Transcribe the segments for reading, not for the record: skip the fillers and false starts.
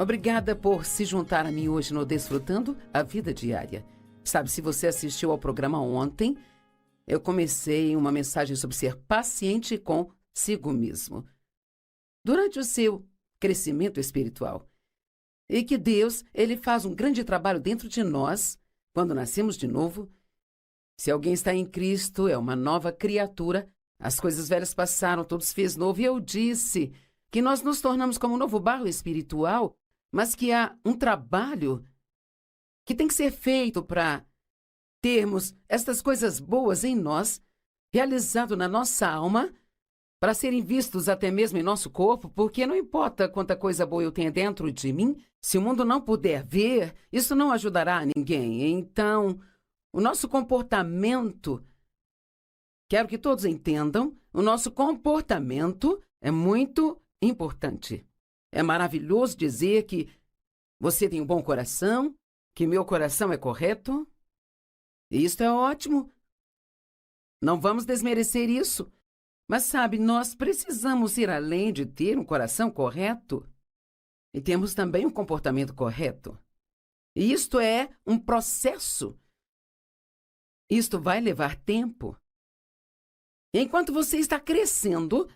Obrigada por se juntar a mim hoje no Desfrutando a Vida Diária. Sabe, se você assistiu ao programa ontem, eu comecei uma mensagem sobre ser paciente consigo mesmo durante o seu crescimento espiritual. E que Deus, Ele faz um grande trabalho dentro de nós, quando nascemos de novo. Se alguém está em Cristo, é uma nova criatura. As coisas velhas passaram, tudo se fez novo. E eu disse que nós nos tornamos como um novo barro espiritual, mas que há um trabalho que tem que ser feito para termos estas coisas boas em nós, realizado na nossa alma, para serem vistos até mesmo em nosso corpo, porque não importa quanta coisa boa eu tenha dentro de mim, se o mundo não puder ver, isso não ajudará a ninguém. Então, o nosso comportamento, quero que todos entendam, o nosso comportamento é muito importante. É maravilhoso dizer que você tem um bom coração, que meu coração é correto. E isso é ótimo. Não vamos desmerecer isso. Mas sabe, nós precisamos ir além de ter um coração correto. E temos também um comportamento correto. E isto é um processo. Isto vai levar tempo. Enquanto você está crescendo,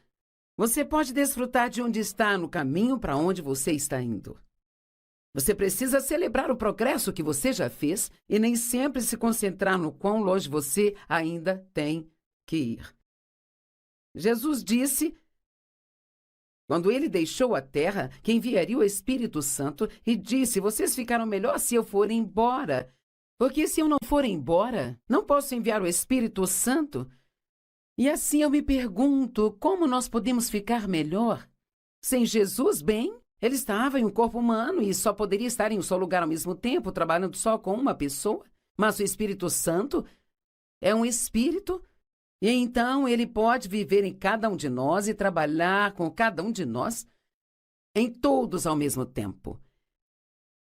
você pode desfrutar de onde está no caminho para onde você está indo. Você precisa celebrar o progresso que você já fez e nem sempre se concentrar no quão longe você ainda tem que ir. Jesus disse, quando ele deixou a terra, que enviaria o Espírito Santo e disse, vocês ficaram melhor se eu for embora, porque se eu não for embora, não posso enviar o Espírito Santo. E assim eu me pergunto, como nós podemos ficar melhor? Sem Jesus, bem, ele estava em um corpo humano e só poderia estar em um só lugar ao mesmo tempo, trabalhando só com uma pessoa. Mas o Espírito Santo é um espírito, e então ele pode viver em cada um de nós e trabalhar com cada um de nós, em todos ao mesmo tempo.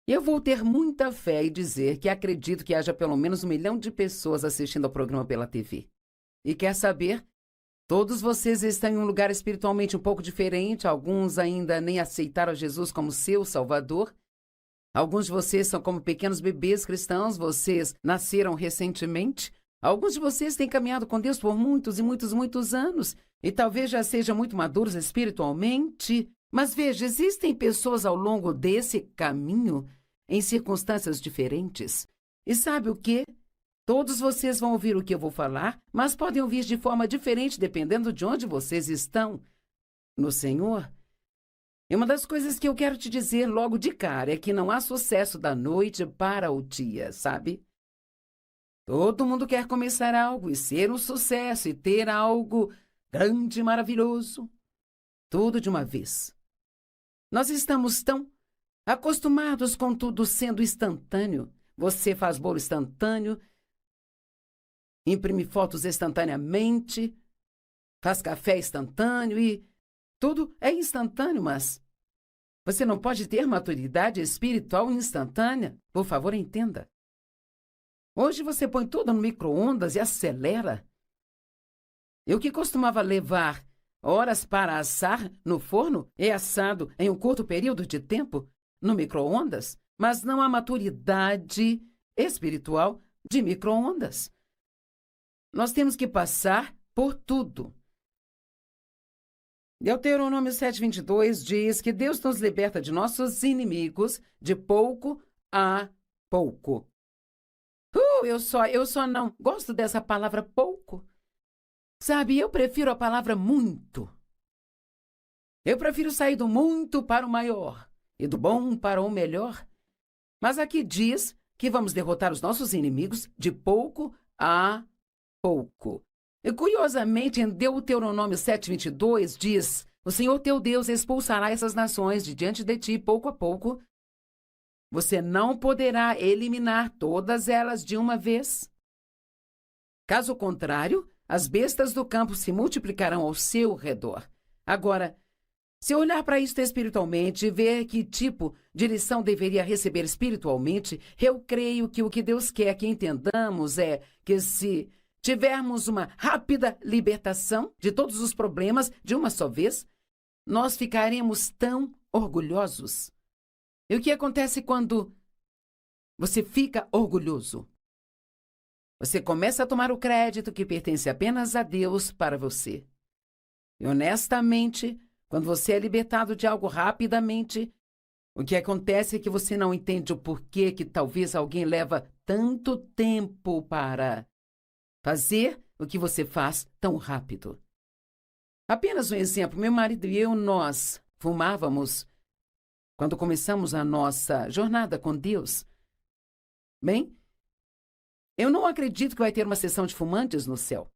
Eu vou ter muita fé e dizer que acredito que haja pelo menos 1 milhão de pessoas assistindo ao programa pela TV. E quer saber? Todos vocês estão em um lugar espiritualmente um pouco diferente. Alguns ainda nem aceitaram Jesus como seu Salvador. Alguns de vocês são como pequenos bebês cristãos. Vocês nasceram recentemente. Alguns de vocês têm caminhado com Deus por muitos e muitos, muitos anos. E talvez já sejam muito maduros espiritualmente. Mas veja, existem pessoas ao longo desse caminho em circunstâncias diferentes. E sabe o quê? Todos vocês vão ouvir o que eu vou falar, mas podem ouvir de forma diferente dependendo de onde vocês estão no Senhor. E uma das coisas que eu quero te dizer logo de cara é que não há sucesso da noite para o dia, sabe? Todo mundo quer começar algo e ser um sucesso e ter algo grande e maravilhoso. Tudo de uma vez. Nós estamos tão acostumados com tudo sendo instantâneo. Você faz bolo instantâneo, imprime fotos instantaneamente, faz café instantâneo e tudo é instantâneo, mas você não pode ter maturidade espiritual instantânea. Por favor, entenda. Hoje você põe tudo no micro-ondas e acelera. E o que costumava levar horas para assar no forno é assado em um curto período de tempo no micro-ondas, mas não há maturidade espiritual de micro-ondas. Nós temos que passar por tudo. Deuteronômio 7:22 diz que Deus nos liberta de nossos inimigos de pouco a pouco. Eu só não gosto dessa palavra pouco. Sabe, eu prefiro a palavra muito. Eu prefiro sair do muito para o maior e do bom para o melhor. Mas aqui diz que vamos derrotar os nossos inimigos de pouco a pouco. E curiosamente, em Deuteronômio 7:22 diz, o Senhor teu Deus expulsará essas nações de diante de ti pouco a pouco. Você não poderá eliminar todas elas de uma vez. Caso contrário, as bestas do campo se multiplicarão ao seu redor. Agora, se olhar para isto espiritualmente e ver que tipo de lição deveria receber espiritualmente, eu creio que o que Deus quer que entendamos é que se tivermos uma rápida libertação de todos os problemas de uma só vez, nós ficaremos tão orgulhosos. E o que acontece quando você fica orgulhoso? Você começa a tomar o crédito que pertence apenas a Deus para você. E honestamente, quando você é libertado de algo rapidamente, o que acontece é que você não entende o porquê que talvez alguém leva tanto tempo para fazer o que você faz tão rápido. Apenas um exemplo, meu marido e eu, nós fumávamos quando começamos a nossa jornada com Deus. Bem, eu não acredito que vai ter uma sessão de fumantes no céu.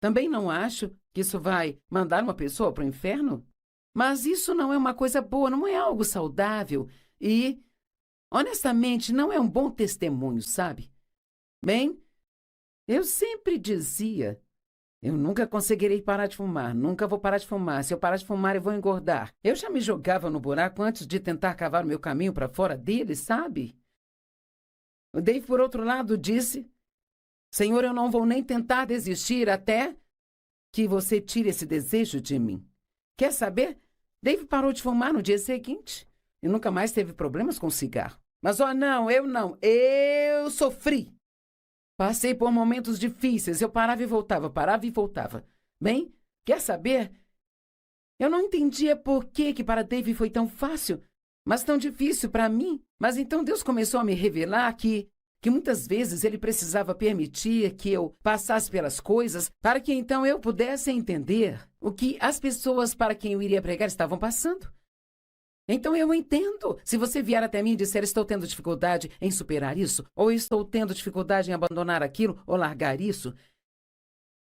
Também não acho que isso vai mandar uma pessoa para o inferno. Mas isso não é uma coisa boa, não é algo saudável e, honestamente, não é um bom testemunho, sabe? Bem, eu sempre dizia, eu nunca conseguirei parar de fumar, nunca vou parar de fumar. Se eu parar de fumar, eu vou engordar. Eu já me jogava no buraco antes de tentar cavar o meu caminho para fora dele, sabe? O Dave, por outro lado, disse, Senhor, eu não vou nem tentar desistir até que você tire esse desejo de mim. Quer saber? Dave parou de fumar no dia seguinte e nunca mais teve problemas com cigarro. Mas, não, eu sofri. Passei por momentos difíceis, eu parava e voltava, parava e voltava. Bem, quer saber? Eu não entendia por que para Dave foi tão fácil, mas tão difícil para mim. Mas então Deus começou a me revelar que muitas vezes Ele precisava permitir que eu passasse pelas coisas para que então eu pudesse entender o que as pessoas para quem eu iria pregar estavam passando. Então eu entendo. Se você vier até mim e disser estou tendo dificuldade em superar isso, ou estou tendo dificuldade em abandonar aquilo, ou largar isso,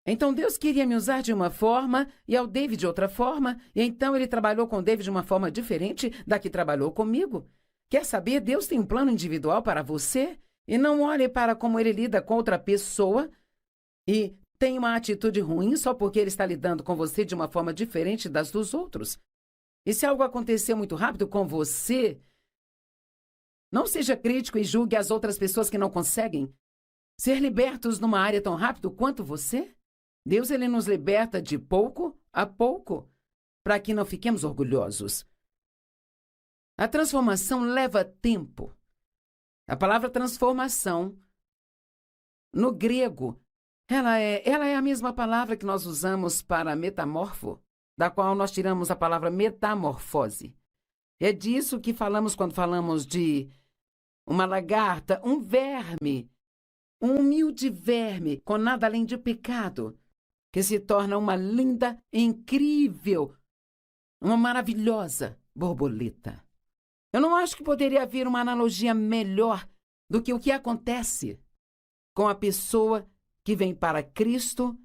então Deus queria me usar de uma forma e ao David de outra forma, e então Ele trabalhou com o David de uma forma diferente da que trabalhou comigo. Quer saber? Deus tem um plano individual para você. E não olhe para como ele lida com outra pessoa e tem uma atitude ruim só porque ele está lidando com você de uma forma diferente das dos outros. E se algo acontecer muito rápido com você, não seja crítico e julgue as outras pessoas que não conseguem ser libertos numa área tão rápido quanto você. Deus, Ele nos liberta de pouco a pouco, para que não fiquemos orgulhosos. A transformação leva tempo. A palavra transformação, no grego, ela é a mesma palavra que nós usamos para metamorfo, da qual nós tiramos a palavra metamorfose. É disso que falamos quando falamos de uma lagarta, um verme, um humilde verme com nada além de pecado, que se torna uma linda, incrível, uma maravilhosa borboleta. Eu não acho que poderia haver uma analogia melhor do que o que acontece com a pessoa que vem para Cristo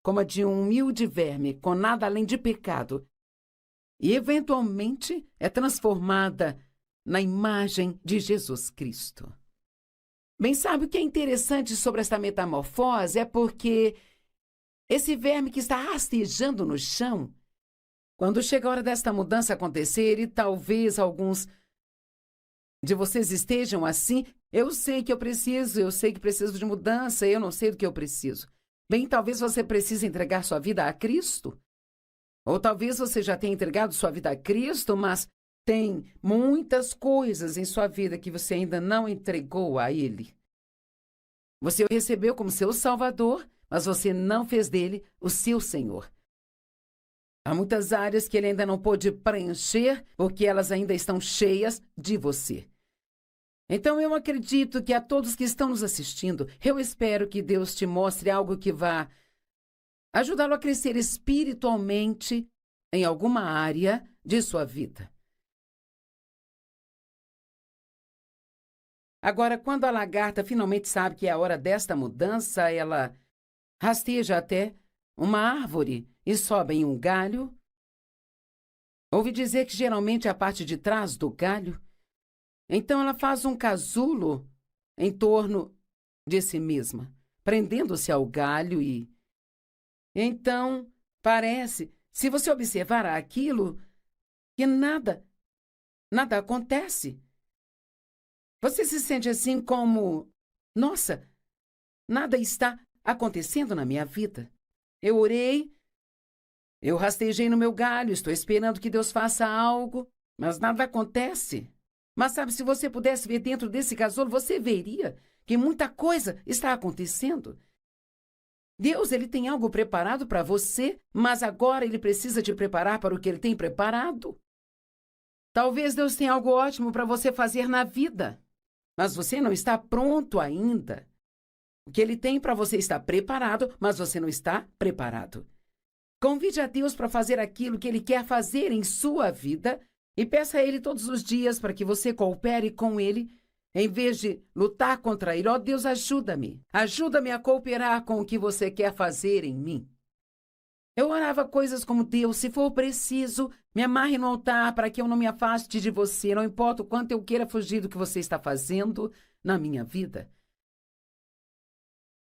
como a de um humilde verme, com nada além de pecado, e eventualmente é transformada na imagem de Jesus Cristo. Bem, sabe o que é interessante sobre esta metamorfose? É porque esse verme que está rastejando no chão, quando chega a hora desta mudança acontecer, e talvez alguns de vocês estejam assim, eu sei que preciso de mudança, eu não sei do que eu preciso. Bem, talvez você precise entregar sua vida a Cristo. Ou talvez você já tenha entregado sua vida a Cristo, mas tem muitas coisas em sua vida que você ainda não entregou a Ele. Você o recebeu como seu Salvador, mas você não fez dele o seu Senhor. Há muitas áreas que Ele ainda não pôde preencher, porque elas ainda estão cheias de você. Então, eu acredito que a todos que estão nos assistindo, eu espero que Deus te mostre algo que vá ajudá-lo a crescer espiritualmente em alguma área de sua vida. Agora, quando a lagarta finalmente sabe que é a hora desta mudança, ela rasteja até uma árvore e sobe em um galho. Ouvi dizer que geralmente é a parte de trás do galho. Então ela faz um casulo em torno de si mesma, prendendo-se ao galho e... Então, parece, se você observar aquilo, que nada acontece. Você se sente assim como, nossa, nada está acontecendo na minha vida. Eu orei, eu rastejei no meu galho, estou esperando que Deus faça algo, mas nada acontece. Mas sabe, se você pudesse ver dentro desse casulo, você veria que muita coisa está acontecendo. Deus, ele tem algo preparado para você, mas agora ele precisa te preparar para o que ele tem preparado. Talvez Deus tenha algo ótimo para você fazer na vida, mas você não está pronto ainda. O que ele tem para você está preparado, mas você não está preparado. Convide a Deus para fazer aquilo que ele quer fazer em sua vida e peça a ele todos os dias para que você coopere com ele, em vez de lutar contra ele. Ó Deus, ajuda-me. Ajuda-me a cooperar com o que você quer fazer em mim. Eu orava coisas como: Deus, se for preciso, me amarre no altar para que eu não me afaste de você, não importa o quanto eu queira fugir do que você está fazendo na minha vida.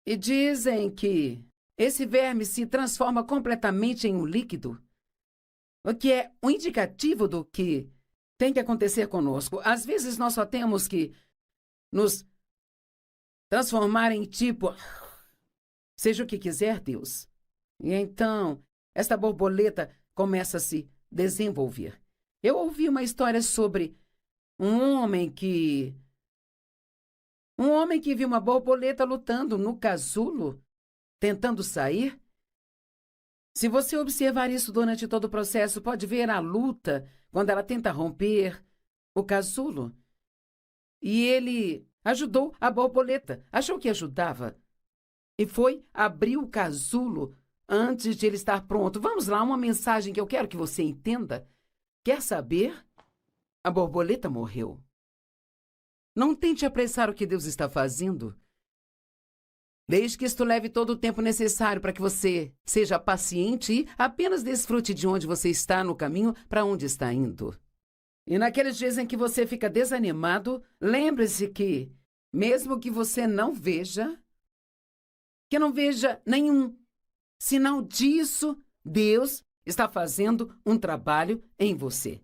E dizem que esse verme se transforma completamente em um líquido, o que é um indicativo do que tem que acontecer conosco. Às vezes nós só temos que nos transformar em tipo, seja o que quiser, Deus. E então, esta borboleta começa a se desenvolver. Eu ouvi uma história sobre um homem que viu uma borboleta lutando no casulo, tentando sair. Se você observar isso durante todo o processo, pode ver a luta quando ela tenta romper o casulo. E ele ajudou a borboleta, achou que ajudava. E foi abrir o casulo antes de ele estar pronto. Vamos lá, uma mensagem que eu quero que você entenda. Quer saber? A borboleta morreu. Não tente apressar o que Deus está fazendo. Desde que isto leve todo o tempo necessário para que você seja paciente e apenas desfrute de onde você está no caminho para onde está indo. E naqueles dias em que você fica desanimado, lembre-se que, mesmo que você não veja nenhum sinal disso, Deus está fazendo um trabalho em você.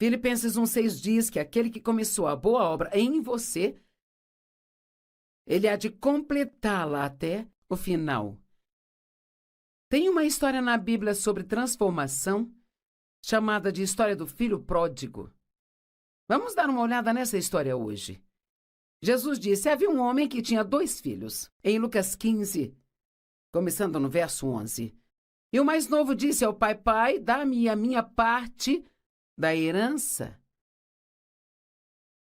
Filipenses 1:6 diz que aquele que começou a boa obra em você, ele há de completá-la até o final. Tem uma história na Bíblia sobre transformação, chamada de história do filho pródigo. Vamos dar uma olhada nessa história hoje. Jesus disse: havia um homem que tinha 2 filhos. Em Lucas 15, começando no verso 11. E o mais novo disse ao pai: pai, dá-me a minha parte da herança.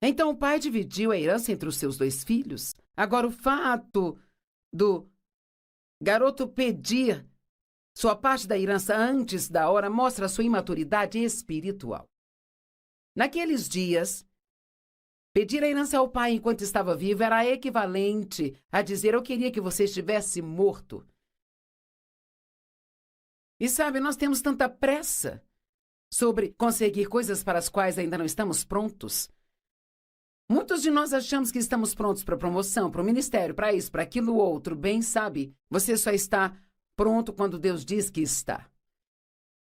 Então o pai dividiu a herança entre os seus 2 filhos. Agora, o fato do garoto pedir sua parte da herança antes da hora mostra a sua imaturidade espiritual. Naqueles dias, pedir a herança ao pai enquanto estava vivo era equivalente a dizer: eu queria que você estivesse morto. E sabe, nós temos tanta pressa sobre conseguir coisas para as quais ainda não estamos prontos. Muitos de nós achamos que estamos prontos para promoção, para o ministério, para isso, para aquilo outro. Bem, sabe, você só está pronto quando Deus diz que está.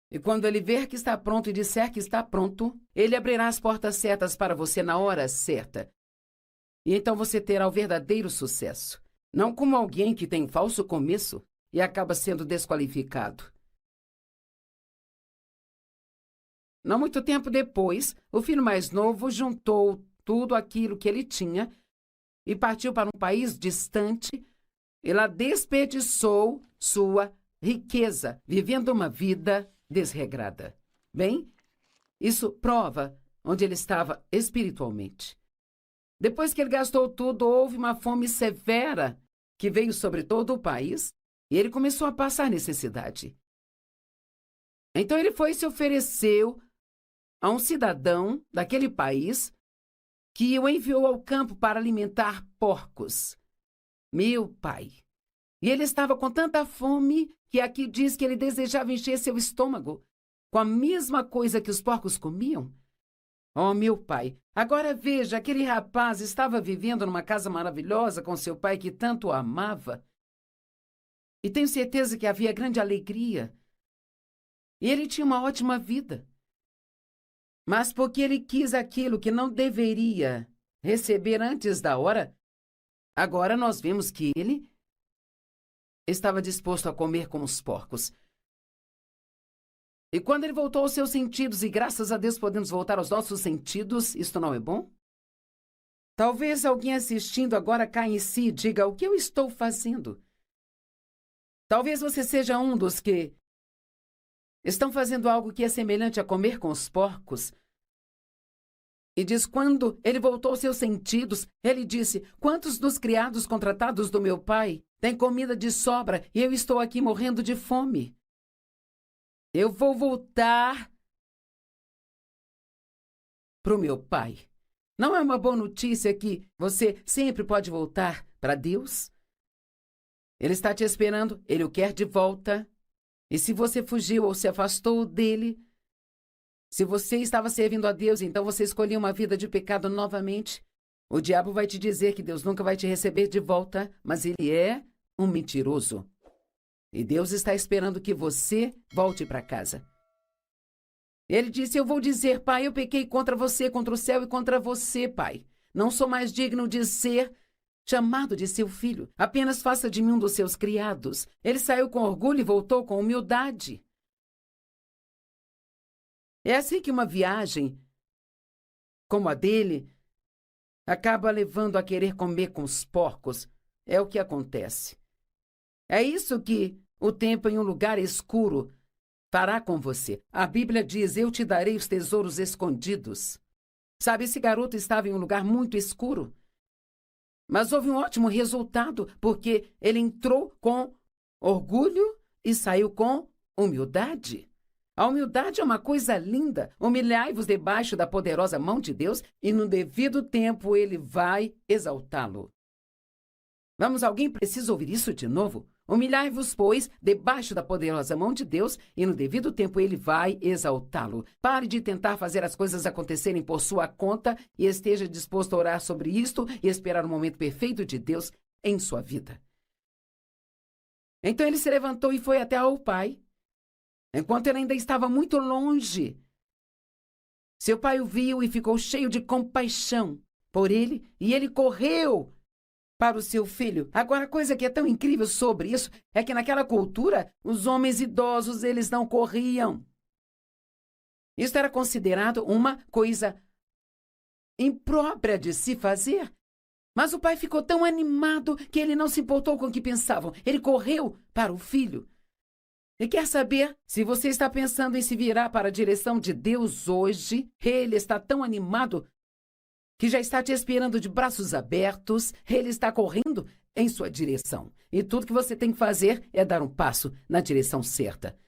E quando Ele ver que está pronto e disser que está pronto, Ele abrirá as portas certas para você na hora certa. E então você terá o verdadeiro sucesso. Não como alguém que tem um falso começo e acaba sendo desqualificado. Não muito tempo depois, o filho mais novo juntou tudo aquilo que ele tinha e partiu para um país distante e lá desperdiçou sua riqueza, vivendo uma vida desregrada. Bem, isso prova onde ele estava espiritualmente. Depois que ele gastou tudo, houve uma fome severa que veio sobre todo o país e ele começou a passar necessidade. Então ele foi e se ofereceu a um cidadão daquele país que o enviou ao campo para alimentar porcos. Meu pai! E ele estava com tanta fome que aqui diz que ele desejava encher seu estômago com a mesma coisa que os porcos comiam. Oh, meu pai! Agora veja, aquele rapaz estava vivendo numa casa maravilhosa com seu pai que tanto o amava. E tenho certeza que havia grande alegria. E ele tinha uma ótima vida. Mas porque ele quis aquilo que não deveria receber antes da hora, agora nós vemos que ele estava disposto a comer como os porcos. E quando ele voltou aos seus sentidos, e graças a Deus podemos voltar aos nossos sentidos, isto não é bom? Talvez alguém assistindo agora caia em si e diga: o que eu estou fazendo? Talvez você seja um dos que estão fazendo algo que é semelhante a comer com os porcos. E diz: quando ele voltou aos seus sentidos, ele disse: quantos dos criados contratados do meu pai têm comida de sobra e eu estou aqui morrendo de fome? Eu vou voltar para o meu pai. Não é uma boa notícia que você sempre pode voltar para Deus? Ele está te esperando, ele o quer de volta. E se você fugiu ou se afastou dele, se você estava servindo a Deus, então você escolheu uma vida de pecado novamente, o diabo vai te dizer que Deus nunca vai te receber de volta, mas ele é um mentiroso. E Deus está esperando que você volte para casa. Ele disse: eu vou dizer, pai, eu pequei contra você, contra o céu e contra você, pai. Não sou mais digno de ser chamado de seu filho. Apenas faça de mim um dos seus criados. Ele saiu com orgulho e voltou com humildade. É assim que uma viagem como a dele acaba levando a querer comer com os porcos. É o que acontece. É isso que o tempo em um lugar escuro fará com você. A Bíblia diz: eu te darei os tesouros escondidos. Sabe, esse garoto estava em um lugar muito escuro. Mas houve um ótimo resultado, porque ele entrou com orgulho e saiu com humildade. A humildade é uma coisa linda. Humilhai-vos debaixo da poderosa mão de Deus e no devido tempo ele vai exaltá-lo. Vamos, alguém precisa ouvir isso de novo? Humilhai-vos, pois, debaixo da poderosa mão de Deus, e no devido tempo ele vai exaltá-lo. Pare de tentar fazer as coisas acontecerem por sua conta e esteja disposto a orar sobre isto e esperar o momento perfeito de Deus em sua vida. Então ele se levantou e foi até ao pai, enquanto ele ainda estava muito longe. Seu pai o viu e ficou cheio de compaixão por ele, e ele correu para o seu filho. Agora, a coisa que é tão incrível sobre isso é que naquela cultura, os homens idosos, eles não corriam. Isso era considerado uma coisa imprópria de se fazer. Mas o pai ficou tão animado que ele não se importou com o que pensavam. Ele correu para o filho. E quer saber, se você está pensando em se virar para a direção de Deus hoje, ele está tão animado que já está te esperando de braços abertos, ele está correndo em sua direção. E tudo que você tem que fazer é dar um passo na direção certa.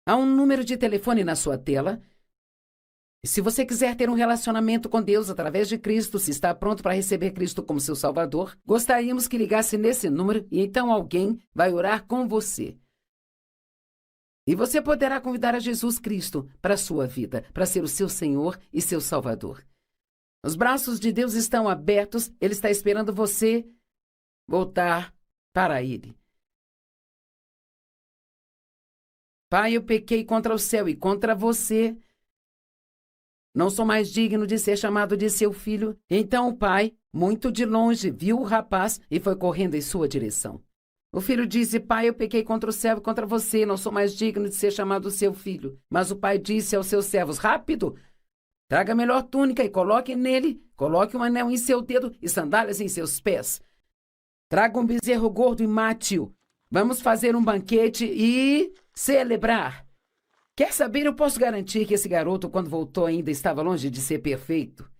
Há um número de telefone na sua tela. E se você quiser ter um relacionamento com Deus através de Cristo, se está pronto para receber Cristo como seu Salvador, gostaríamos que ligasse nesse número e então alguém vai orar com você. E você poderá convidar a Jesus Cristo para a sua vida, para ser o seu Senhor e seu Salvador. Os braços de Deus estão abertos, Ele está esperando você voltar para Ele. Pai, eu pequei contra o céu e contra você. Não sou mais digno de ser chamado de seu filho. Então o pai, muito de longe, viu o rapaz e foi correndo em sua direção. O filho disse: pai, eu pequei contra o céu e contra você. Não sou mais digno de ser chamado seu filho. Mas o pai disse aos seus servos: rápido! Traga a melhor túnica e coloque nele, coloque um anel em seu dedo e sandálias em seus pés. Traga um bezerro gordo e mate-o. Vamos fazer um banquete e celebrar. Quer saber, eu posso garantir que esse garoto, quando voltou, ainda estava longe de ser perfeito.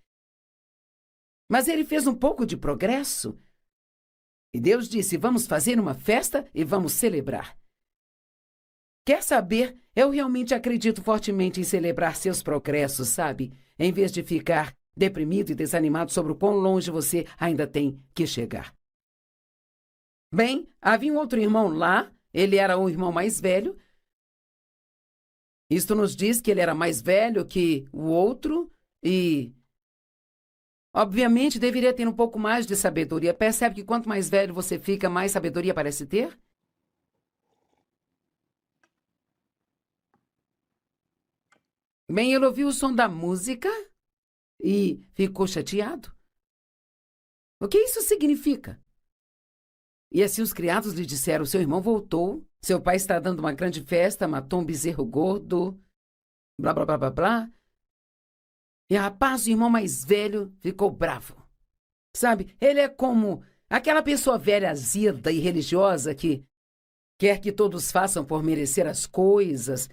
Mas ele fez um pouco de progresso. E Deus disse: vamos fazer uma festa e vamos celebrar. Quer saber? Eu realmente acredito fortemente em celebrar seus progressos, sabe? Em vez de ficar deprimido e desanimado sobre o quão longe você ainda tem que chegar. Bem, havia um outro irmão lá, ele era o irmão mais velho. Isto nos diz que ele era mais velho que o outro e, obviamente, deveria ter um pouco mais de sabedoria. Percebe que quanto mais velho você fica, mais sabedoria parece ter? Bem, ele ouviu o som da música e ficou chateado. O que isso significa? E assim os criados lhe disseram: seu irmão voltou, seu pai está dando uma grande festa, matou um bezerro gordo, blá, blá, blá, blá, blá. E rapaz, o irmão mais velho ficou bravo. Sabe, ele é como aquela pessoa velha, azeda e religiosa que quer que todos façam por merecer as coisas.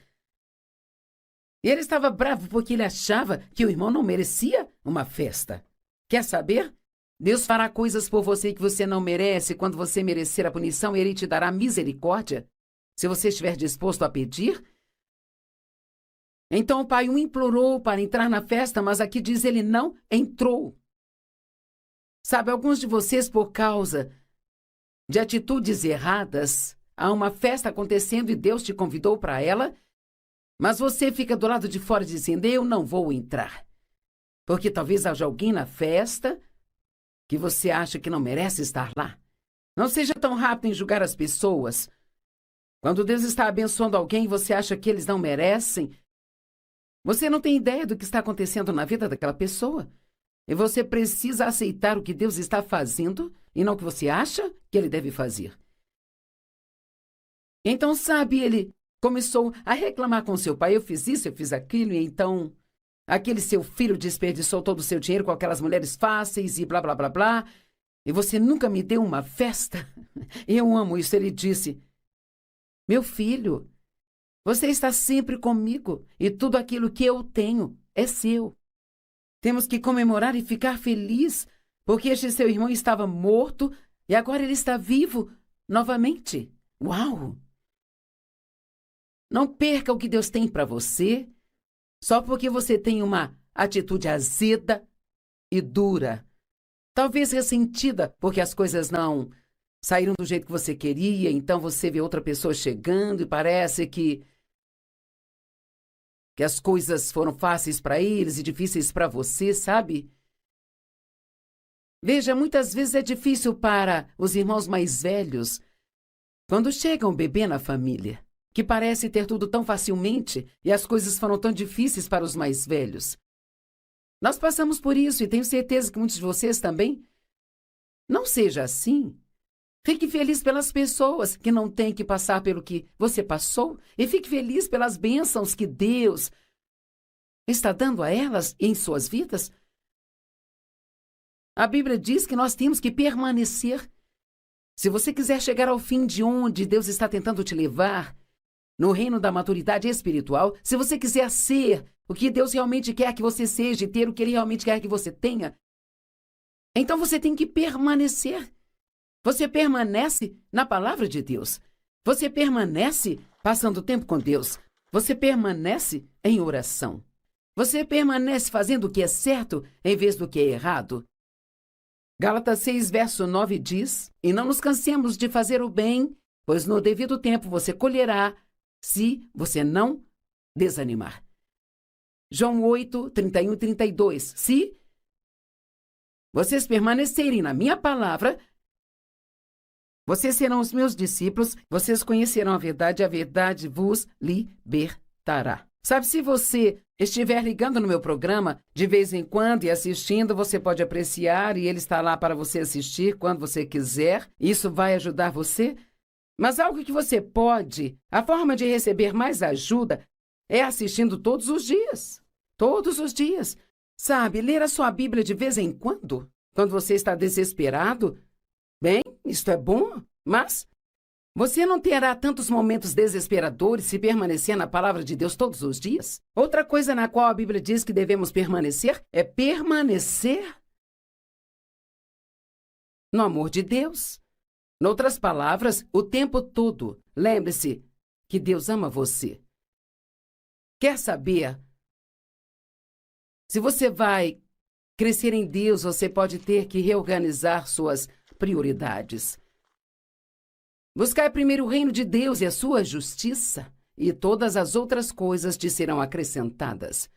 E ele estava bravo porque ele achava que o irmão não merecia uma festa. Quer saber? Deus fará coisas por você que você não merece. Quando você merecer a punição, ele te dará misericórdia, se você estiver disposto a pedir. Então o pai o implorou para entrar na festa, mas aqui diz ele não entrou. Sabe, alguns de vocês, por causa de atitudes erradas, há uma festa acontecendo e Deus te convidou para ela, mas você fica do lado de fora dizendo: eu não vou entrar. Porque talvez haja alguém na festa que você acha que não merece estar lá. Não seja tão rápido em julgar as pessoas. Quando Deus está abençoando alguém e você acha que eles não merecem, você não tem ideia do que está acontecendo na vida daquela pessoa. E você precisa aceitar o que Deus está fazendo e não o que você acha que ele deve fazer. Então, sabe, ele começou a reclamar com seu pai: eu fiz isso, eu fiz aquilo, e então aquele seu filho desperdiçou todo o seu dinheiro com aquelas mulheres fáceis e blá, blá, blá, blá. E você nunca me deu uma festa? Eu amo isso. Ele disse: meu filho, você está sempre comigo e tudo aquilo que eu tenho é seu. Temos que comemorar e ficar feliz, porque este seu irmão estava morto e agora ele está vivo novamente. Uau! Não perca o que Deus tem para você só porque você tem uma atitude azeda e dura. Talvez ressentida porque as coisas não saíram do jeito que você queria, então você vê outra pessoa chegando e parece que as coisas foram fáceis para eles e difíceis para você, sabe? Veja, muitas vezes é difícil para os irmãos mais velhos quando chega um bebê na família, que parece ter tudo tão facilmente e as coisas foram tão difíceis para os mais velhos. Nós passamos por isso e tenho certeza que muitos de vocês também. Não seja assim. Fique feliz pelas pessoas que não têm que passar pelo que você passou e fique feliz pelas bênçãos que Deus está dando a elas em suas vidas. A Bíblia diz que nós temos que permanecer. Se você quiser chegar ao fim de onde Deus está tentando te levar, no reino da maturidade espiritual, se você quiser ser o que Deus realmente quer que você seja e ter o que Ele realmente quer que você tenha, então você tem que permanecer. Você permanece na palavra de Deus. Você permanece passando tempo com Deus. Você permanece em oração. Você permanece fazendo o que é certo em vez do que é errado. Gálatas 6, verso 9 diz: e não nos cansemos de fazer o bem, pois no devido tempo você colherá, se você não desanimar. João 8, 31 e 32. Se vocês permanecerem na minha palavra, vocês serão os meus discípulos, vocês conhecerão a verdade vos libertará. Sabe, se você estiver ligando no meu programa de vez em quando e assistindo, você pode apreciar e ele está lá para você assistir quando você quiser. Isso vai ajudar você. Mas algo que você pode, a forma de receber mais ajuda é assistindo todos os dias. Todos os dias. Sabe, ler a sua Bíblia de vez em quando você está desesperado. Bem, isto é bom, mas você não terá tantos momentos desesperadores se permanecer na palavra de Deus todos os dias. Outra coisa na qual a Bíblia diz que devemos permanecer é permanecer no amor de Deus. Noutras palavras, o tempo todo. Lembre-se que Deus ama você. Quer saber? Se você vai crescer em Deus, você pode ter que reorganizar suas prioridades. Buscai primeiro o reino de Deus e a sua justiça, e todas as outras coisas te serão acrescentadas.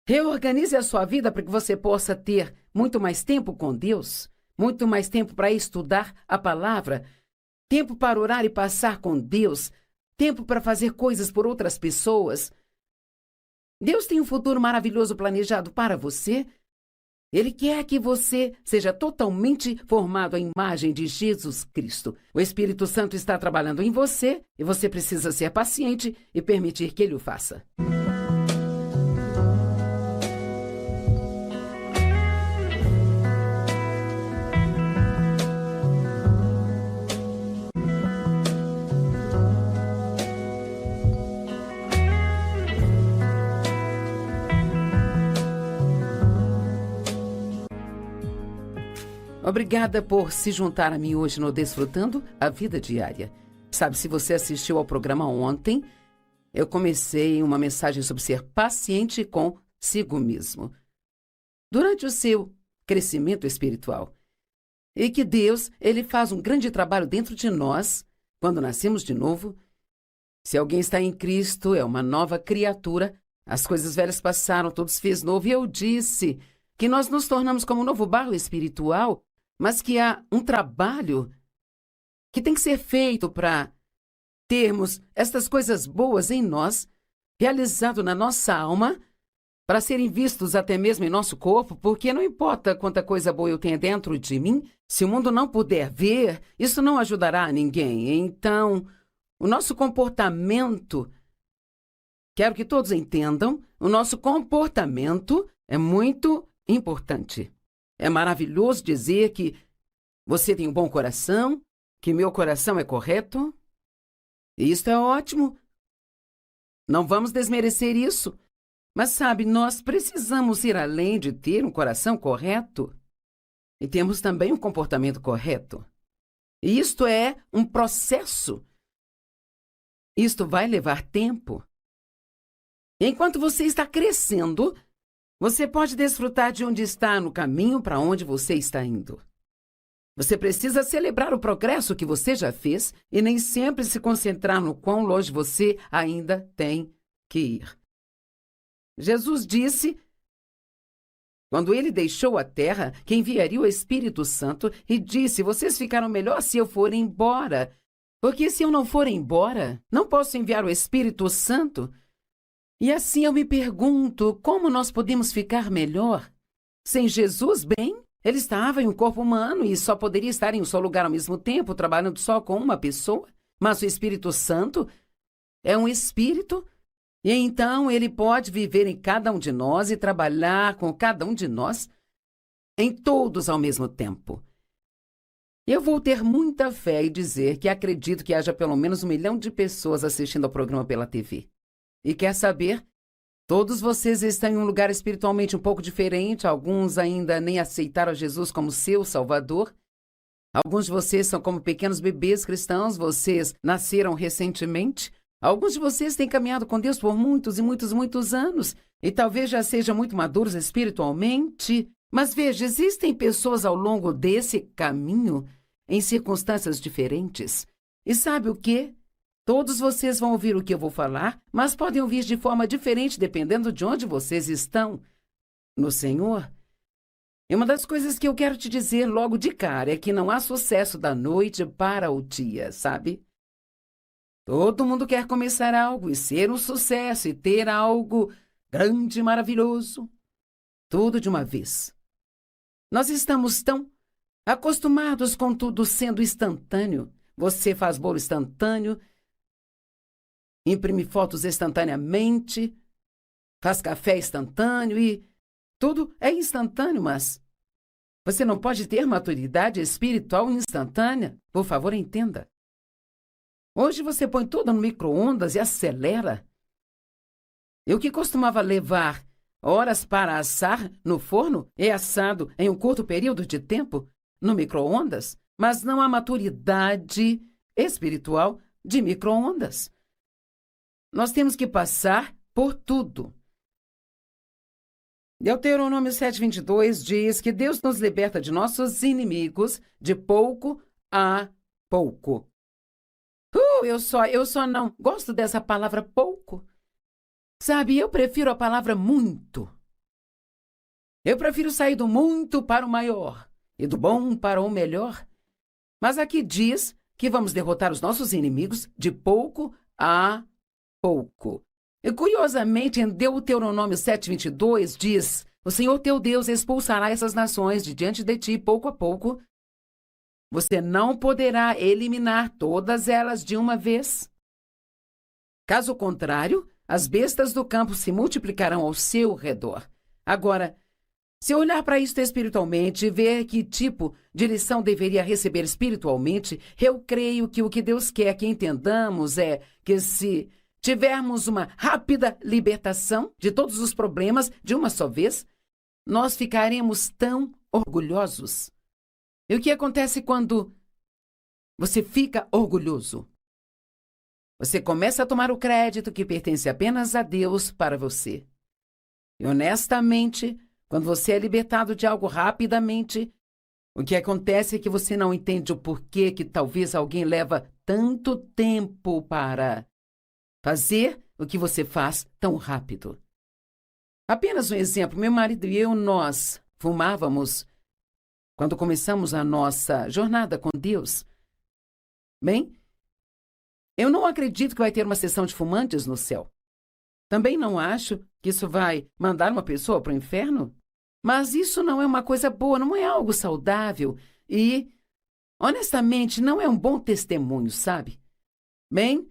Reorganize a sua vida para que você possa ter muito mais tempo com Deus, muito mais tempo para estudar a palavra, tempo para orar e passar com Deus, tempo para fazer coisas por outras pessoas. Deus tem um futuro maravilhoso planejado para você. Ele quer que você seja totalmente formado à imagem de Jesus Cristo. O Espírito Santo está trabalhando em você e você precisa ser paciente e permitir que ele o faça. Obrigada por se juntar a mim hoje no Desfrutando a Vida Diária. Sabe, se você assistiu ao programa ontem, eu comecei uma mensagem sobre ser paciente consigo mesmo. Durante o seu crescimento espiritual. E que Deus, ele faz um grande trabalho dentro de nós, quando nascemos de novo. Se alguém está em Cristo, é uma nova criatura. As coisas velhas passaram, tudo se fez novo. E eu disse que nós nos tornamos como um novo barro espiritual, mas que há um trabalho que tem que ser feito para termos estas coisas boas em nós, realizado na nossa alma, para serem vistos até mesmo em nosso corpo, porque não importa quanta coisa boa eu tenha dentro de mim, se o mundo não puder ver, isso não ajudará a ninguém. Então, o nosso comportamento, quero que todos entendam, o nosso comportamento é muito importante. É maravilhoso dizer que você tem um bom coração, que meu coração é correto. E isso é ótimo. Não vamos desmerecer isso. Mas sabe, nós precisamos ir além de ter um coração correto. E temos também um comportamento correto. E isto é um processo. Isto vai levar tempo. Enquanto você está crescendo, você pode desfrutar de onde está no caminho para onde você está indo. Você precisa celebrar o progresso que você já fez e nem sempre se concentrar no quão longe você ainda tem que ir. Jesus disse, quando ele deixou a terra, que enviaria o Espírito Santo e disse, vocês ficaram melhor se eu for embora, porque se eu não for embora, não posso enviar o Espírito Santo. E assim eu me pergunto, como nós podemos ficar melhor? Sem Jesus, bem, ele estava em um corpo humano e só poderia estar em um só lugar ao mesmo tempo, trabalhando só com uma pessoa. Mas o Espírito Santo é um Espírito, e então ele pode viver em cada um de nós e trabalhar com cada um de nós, em todos ao mesmo tempo. Eu vou ter muita fé e dizer que acredito que haja pelo menos 1 milhão de pessoas assistindo ao programa pela TV. E quer saber? Todos vocês estão em um lugar espiritualmente um pouco diferente, alguns ainda nem aceitaram Jesus como seu Salvador. Alguns de vocês são como pequenos bebês cristãos, vocês nasceram recentemente. Alguns de vocês têm caminhado com Deus por muitos e muitos, muitos anos, e talvez já sejam muito maduros espiritualmente. Mas veja, existem pessoas ao longo desse caminho, em circunstâncias diferentes. E sabe o quê? Todos vocês vão ouvir o que eu vou falar, mas podem ouvir de forma diferente dependendo de onde vocês estão no Senhor. E uma das coisas que eu quero te dizer logo de cara é que não há sucesso da noite para o dia, sabe? Todo mundo quer começar algo e ser um sucesso e ter algo grande e maravilhoso. Tudo de uma vez. Nós estamos tão acostumados com tudo sendo instantâneo. Você faz bolo instantâneo, imprime fotos instantaneamente, faz café instantâneo e tudo é instantâneo, mas você não pode ter maturidade espiritual instantânea. Por favor, entenda. Hoje você põe tudo no micro-ondas e acelera. E o que costumava levar horas para assar no forno é assado em um curto período de tempo no micro-ondas, mas não há maturidade espiritual de micro-ondas. Nós temos que passar por tudo. Deuteronômio 7:22 diz que Deus nos liberta de nossos inimigos de pouco a pouco. Eu só não gosto dessa palavra pouco. Sabe, eu prefiro a palavra muito. Eu prefiro sair do muito para o maior e do bom para o melhor. Mas aqui diz que vamos derrotar os nossos inimigos de pouco a pouco. E curiosamente, em Deuteronômio 7:22 diz o Senhor teu Deus expulsará essas nações de diante de ti pouco a pouco. Você não poderá eliminar todas elas de uma vez. Caso contrário, as bestas do campo se multiplicarão ao seu redor. Agora, se olhar para isto espiritualmente e ver que tipo de lição deveria receber espiritualmente, eu creio que o que Deus quer que entendamos é que se tivermos uma rápida libertação de todos os problemas de uma só vez, nós ficaremos tão orgulhosos. E o que acontece quando você fica orgulhoso? Você começa a tomar o crédito que pertence apenas a Deus para você. E honestamente, quando você é libertado de algo rapidamente, o que acontece é que você não entende o porquê que talvez alguém leva tanto tempo para fazer o que você faz tão rápido. Apenas um exemplo, meu marido e eu, nós fumávamos quando começamos a nossa jornada com Deus. Bem, eu não acredito que vai ter uma sessão de fumantes no céu. Também não acho que isso vai mandar uma pessoa para o inferno. Mas isso não é uma coisa boa, não é algo saudável e, honestamente, não é um bom testemunho, sabe? Bem,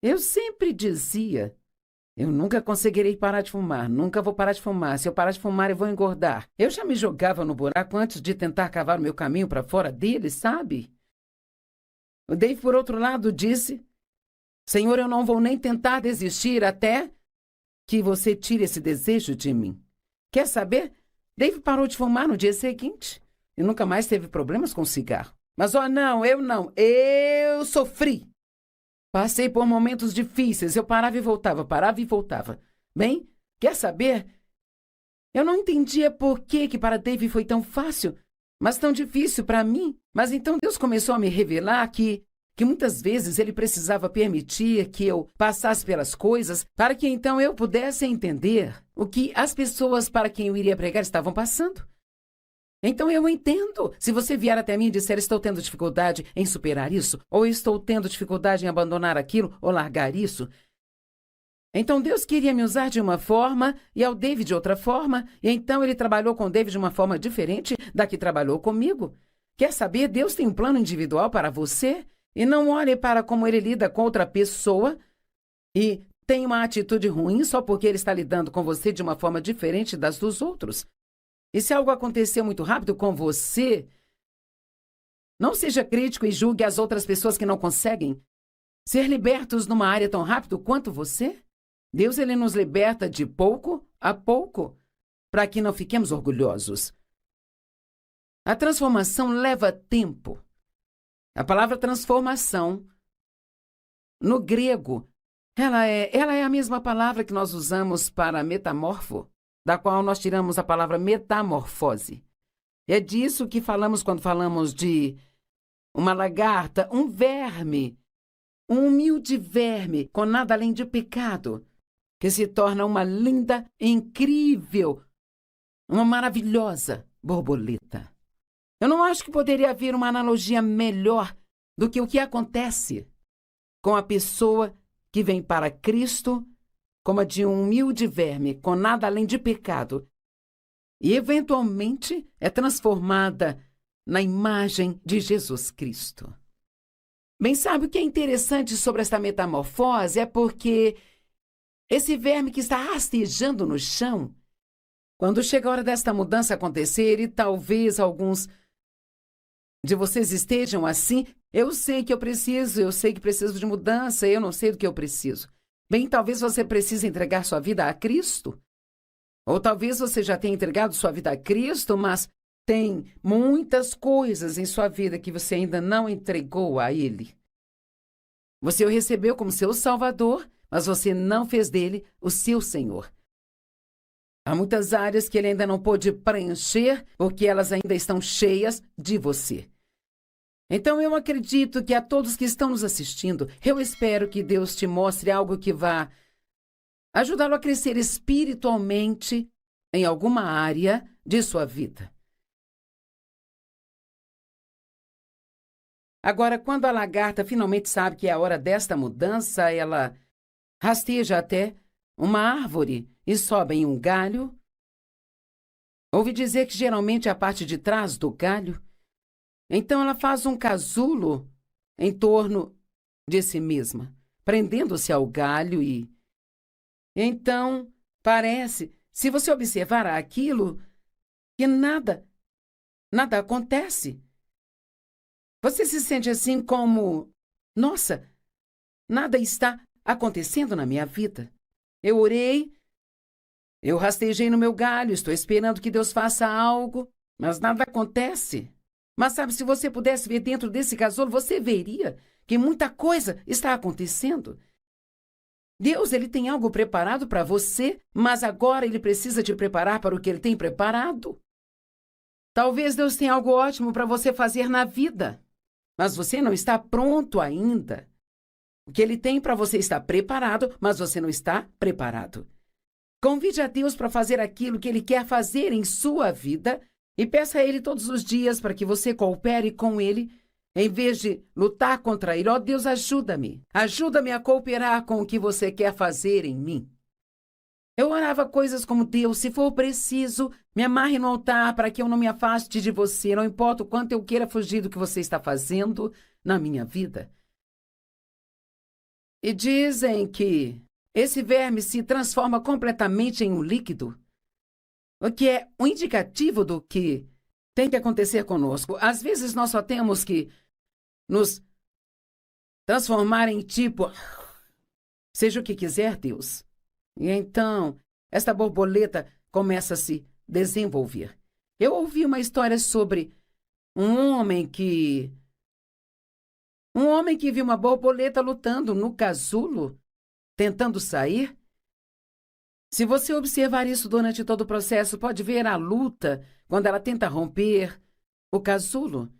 eu sempre dizia, eu nunca conseguirei parar de fumar, nunca vou parar de fumar. Se eu parar de fumar, eu vou engordar. Eu já me jogava no buraco antes de tentar cavar o meu caminho para fora dele, sabe? O Dave, por outro lado, disse, Senhor, eu não vou nem tentar desistir até que você tire esse desejo de mim. Quer saber? Dave parou de fumar no dia seguinte e nunca mais teve problemas com cigarro. Mas, não, eu sofri. Passei por momentos difíceis, eu parava e voltava. Bem, quer saber? Eu não entendia por que para Dave foi tão fácil, mas tão difícil para mim. Mas então Deus começou a me revelar que muitas vezes Ele precisava permitir que eu passasse pelas coisas para que então eu pudesse entender o que as pessoas para quem eu iria pregar estavam passando. Então eu entendo. Se você vier até mim e disser, estou tendo dificuldade em superar isso, ou estou tendo dificuldade em abandonar aquilo, ou largar isso, então Deus queria me usar de uma forma e ao David de outra forma, e então Ele trabalhou com o David de uma forma diferente da que trabalhou comigo. Quer saber? Deus tem um plano individual para você. E não olhe para como ele lida com outra pessoa e tem uma atitude ruim só porque ele está lidando com você de uma forma diferente das dos outros. E se algo acontecer muito rápido com você, não seja crítico e julgue as outras pessoas que não conseguem ser libertos numa área tão rápido quanto você. Deus, Ele nos liberta de pouco a pouco, para que não fiquemos orgulhosos. A transformação leva tempo. A palavra transformação, no grego, ela é a mesma palavra que nós usamos para metamorfo, da qual nós tiramos a palavra metamorfose. É disso que falamos quando falamos de uma lagarta, um verme, um humilde verme com nada além de pecado, que se torna uma linda, incrível, uma maravilhosa borboleta. Eu não acho que poderia haver uma analogia melhor do que o que acontece com a pessoa que vem para Cristo como a de um humilde verme, com nada além de pecado, e eventualmente é transformada na imagem de Jesus Cristo. Bem, sabe o que é interessante sobre esta metamorfose? É porque esse verme que está rastejando no chão, quando chega a hora desta mudança acontecer, e talvez alguns de vocês estejam assim, eu sei que preciso de mudança, eu não sei do que eu preciso. Bem, talvez você precise entregar sua vida a Cristo. Ou talvez você já tenha entregado sua vida a Cristo, mas tem muitas coisas em sua vida que você ainda não entregou a Ele. Você o recebeu como seu Salvador, mas você não fez dele o seu Senhor. Há muitas áreas que Ele ainda não pôde preencher, porque elas ainda estão cheias de você. Então, eu acredito que a todos que estão nos assistindo, eu espero que Deus te mostre algo que vá ajudá-lo a crescer espiritualmente em alguma área de sua vida. Agora, quando a lagarta finalmente sabe que é a hora desta mudança, ela rasteja até uma árvore e sobe em um galho Ouvi dizer que geralmente é a parte de trás do galho. Então ela faz um casulo em torno de si mesma, prendendo-se ao galho e... Então, parece, se você observar aquilo, que nada acontece. Você se sente assim como... Nossa, nada está acontecendo na minha vida. Eu orei, eu rastejei no meu galho, estou esperando que Deus faça algo, mas nada acontece. Mas sabe, se você pudesse ver dentro desse casulo, você veria que muita coisa está acontecendo. Deus, ele tem algo preparado para você, mas agora ele precisa te preparar para o que ele tem preparado. Talvez Deus tenha algo ótimo para você fazer na vida, mas você não está pronto ainda. O que ele tem para você está preparado, mas você não está preparado. Convide a Deus para fazer aquilo que ele quer fazer em sua vida e peça a ele todos os dias para que você coopere com ele, em vez de lutar contra ele. Ó Deus, ajuda-me. Ajuda-me a cooperar com o que você quer fazer em mim. Eu orava coisas como: Deus, se for preciso, me amarre no altar para que eu não me afaste de você, não importa o quanto eu queira fugir do que você está fazendo na minha vida. E dizem que esse verme se transforma completamente em um líquido, o que é um indicativo do que tem que acontecer conosco. Às vezes nós só temos que nos transformar em tipo, seja o que quiser, Deus. E então, esta borboleta começa a se desenvolver. Eu ouvi uma história sobre um homem que viu uma borboleta lutando no casulo, tentando sair. Se você observar isso durante todo o processo, pode ver a luta quando ela tenta romper o casulo.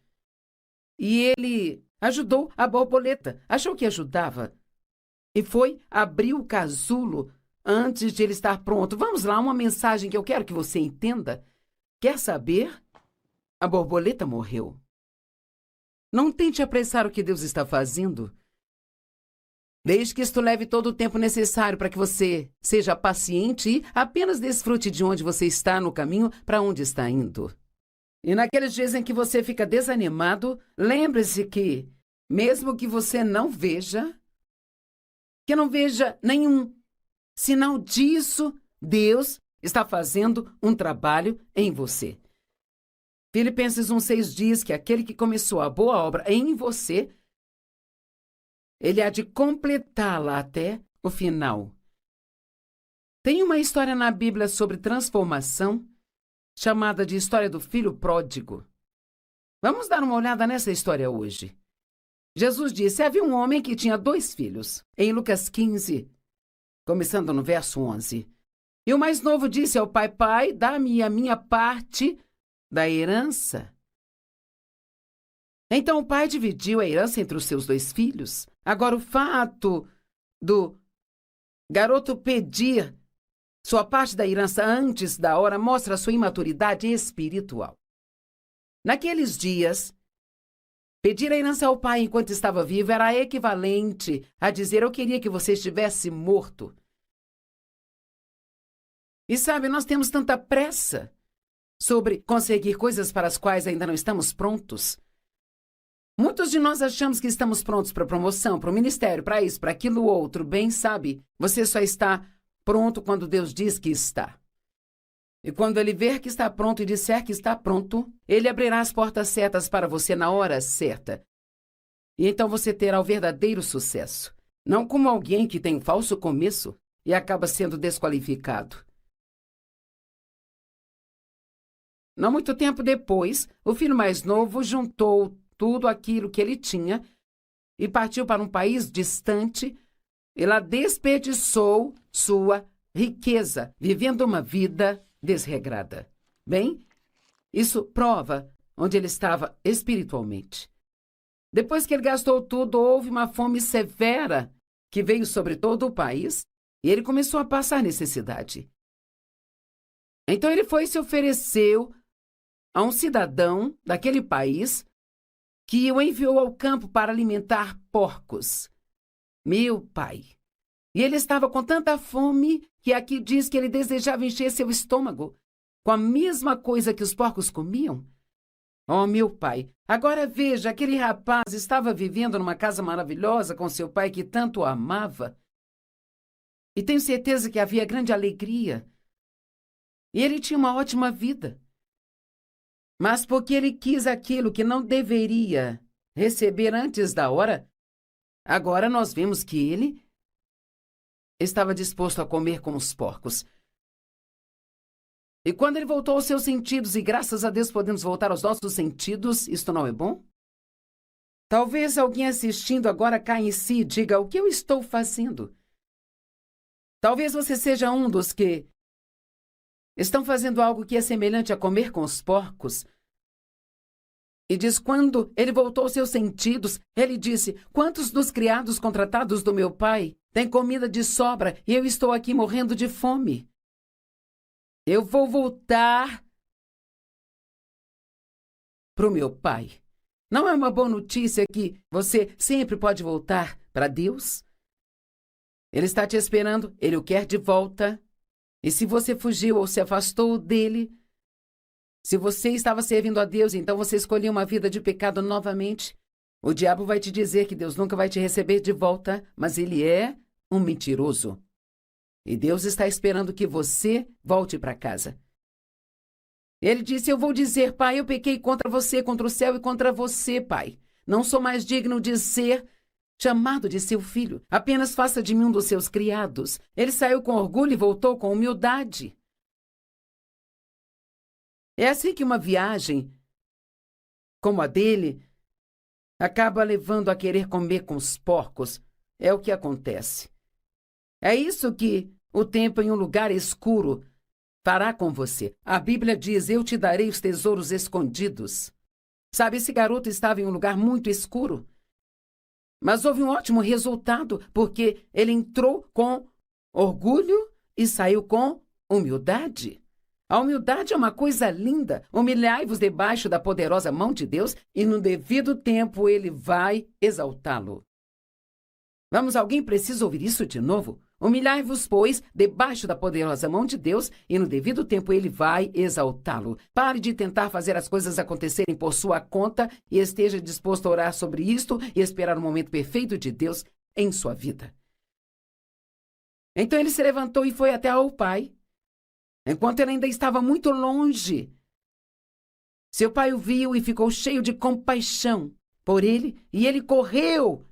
E ele ajudou a borboleta, achou que ajudava. E foi abrir o casulo antes de ele estar pronto. Vamos lá, uma mensagem que eu quero que você entenda. Quer saber? A borboleta morreu. Não tente apressar o que Deus está fazendo. Desde que isto leve todo o tempo necessário para que você seja paciente e apenas desfrute de onde você está no caminho para onde está indo. E naqueles dias em que você fica desanimado, lembre-se que, mesmo que você não veja nenhum sinal disso, Deus está fazendo um trabalho em você. Filipenses 1:6 diz que aquele que começou a boa obra em você, ele há de completá-la até o final. Tem uma história na Bíblia sobre transformação, chamada de história do filho pródigo. Vamos dar uma olhada nessa história hoje. Jesus disse: havia um homem que tinha 2 filhos. Em Lucas 15, começando no verso 11. E o mais novo disse ao pai: pai, dá-me a minha parte da herança. Então o pai dividiu a herança entre os seus 2 filhos. Agora, o fato do garoto pedir sua parte da herança antes da hora mostra sua imaturidade espiritual. Naqueles dias, pedir a herança ao pai enquanto estava vivo era equivalente a dizer: eu queria que você estivesse morto. E sabe, nós temos tanta pressa sobre conseguir coisas para as quais ainda não estamos prontos. Muitos de nós achamos que estamos prontos para promoção, para o ministério, para isso, para aquilo outro. Bem, sabe, você só está pronto quando Deus diz que está. E quando Ele ver que está pronto e disser que está pronto, Ele abrirá as portas certas para você na hora certa. E então você terá o verdadeiro sucesso. Não como alguém que tem um falso começo e acaba sendo desqualificado. Não muito tempo depois, o filho mais novo juntou tudo aquilo que ele tinha e partiu para um país distante e lá desperdiçou sua riqueza, vivendo uma vida desregrada. Bem, isso prova onde ele estava espiritualmente. Depois que ele gastou tudo, houve uma fome severa que veio sobre todo o país e ele começou a passar necessidade. Então ele foi e se ofereceu a um cidadão daquele país que o enviou ao campo para alimentar porcos. Meu pai! E ele estava com tanta fome que aqui diz que ele desejava encher seu estômago. com a mesma coisa que os porcos comiam? Oh, meu pai, agora veja, aquele rapaz estava vivendo numa casa maravilhosa com seu pai que tanto o amava. E tenho certeza que havia grande alegria. E ele tinha uma ótima vida. Mas porque ele quis aquilo que não deveria receber antes da hora, agora nós vemos que ele estava disposto a comer com os porcos. E quando ele voltou aos seus sentidos, e graças a Deus podemos voltar aos nossos sentidos, isto não é bom? Talvez alguém assistindo agora caia em si e diga: o que eu estou fazendo? Talvez você seja um dos que estão fazendo algo que é semelhante a comer com os porcos. E diz: quando ele voltou aos seus sentidos, ele disse: quantos dos criados contratados do meu pai têm comida de sobra e eu estou aqui morrendo de fome? Eu vou voltar para o meu pai. Não é uma boa notícia que você sempre pode voltar para Deus? Ele está te esperando, ele o quer de volta. E se você fugiu ou se afastou dele, se você estava servindo a Deus, então você escolheu uma vida de pecado novamente, o diabo vai te dizer que Deus nunca vai te receber de volta, mas ele é um mentiroso. E Deus está esperando que você volte para casa. Ele disse: eu vou dizer, pai, eu pequei contra você, contra o céu e contra você, pai. Não sou mais digno de ser chamado de seu filho. Apenas faça de mim um dos seus criados. Ele saiu com orgulho e voltou com humildade. É assim que uma viagem como a dele acaba levando a querer comer com os porcos. É o que acontece. É isso que o tempo em um lugar escuro fará com você. A Bíblia diz: eu te darei os tesouros escondidos. Sabe, esse garoto estava em um lugar muito escuro. Mas houve um ótimo resultado, porque ele entrou com orgulho e saiu com humildade. A humildade é uma coisa linda. Humilhai-vos debaixo da poderosa mão de Deus e no devido tempo ele vai exaltá-lo. Vamos, alguém precisa ouvir isso de novo? Humilhai-vos, pois, debaixo da poderosa mão de Deus, e no devido tempo ele vai exaltá-lo. Pare de tentar fazer as coisas acontecerem por sua conta e esteja disposto a orar sobre isto e esperar o momento perfeito de Deus em sua vida. Então ele se levantou e foi até ao pai, enquanto ele ainda estava muito longe. Seu pai o viu e ficou cheio de compaixão por ele, e ele correu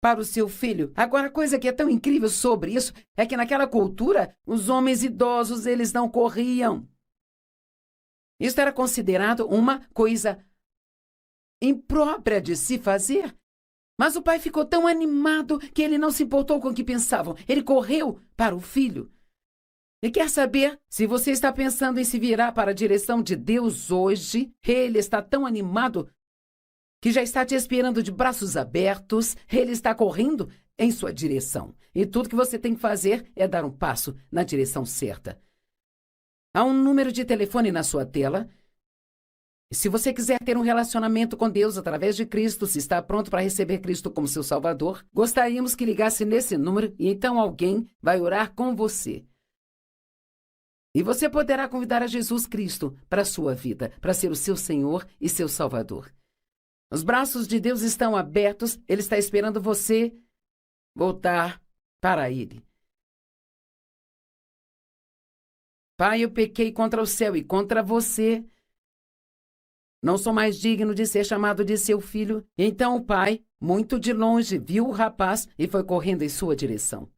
para o seu filho. Agora, a coisa que é tão incrível sobre isso é que naquela cultura, os homens idosos, eles não corriam. Isso era considerado uma coisa imprópria de se fazer. Mas o pai ficou tão animado que ele não se importou com o que pensavam. Ele correu para o filho. E quer saber, se você está pensando em se virar para a direção de Deus hoje, ele está tão animado que já está te esperando de braços abertos, ele está correndo em sua direção. E tudo que você tem que fazer é dar um passo na direção certa. Há um número de telefone na sua tela. E se você quiser ter um relacionamento com Deus através de Cristo, se está pronto para receber Cristo como seu Salvador, gostaríamos que ligasse nesse número e então alguém vai orar com você. E você poderá convidar a Jesus Cristo para a sua vida, para ser o seu Senhor e seu Salvador. Os braços de Deus estão abertos, Ele está esperando você voltar para Ele. Pai, eu pequei contra o céu e contra você. Não sou mais digno de ser chamado de seu filho. Então o pai, muito de longe, viu o rapaz e foi correndo em sua direção.